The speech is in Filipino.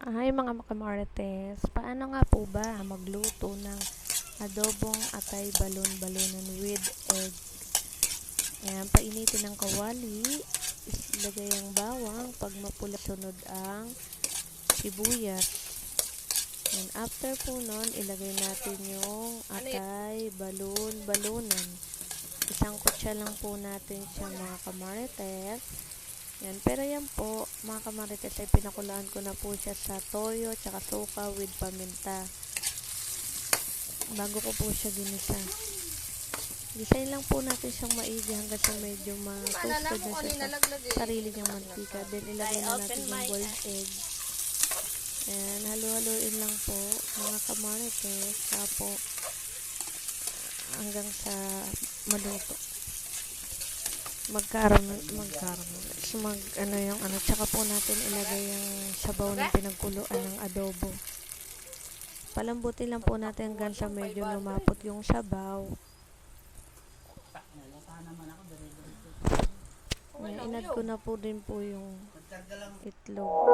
Ay mga kamarites, paano nga po ba magluto ng adobong atay balon-balonan with egg? Ayan, painitin ng kawali, ilagay ang bawang, pag mapula sunod ang sibuyas. And after po nun, ilagay natin yung atay balon-balonan. Isang kutsa lang po natin siya mga kamarites. Yan, pero yan po, mga kamarites, ay pinakulaan ko na po siya sa toyo, tsaka suka with paminta. Bago ko po siya ginisa. Gisayin lang po natin siyang maigi hanggang sa medyo ma-toasted na siya sa sarili niyang mantika. Then, ilagay na natin yung boiled egg. Ayan, halo-haloin lang po, mga kamarites, po hanggang sa maluto. Magkaroon so tsaka po natin ilagay yung sabaw ng pinagkuluan ng adobo. Palambutin lang po natin hanggang sa medyo lumapot yung sabaw. Inad ko na po din po yung itlog.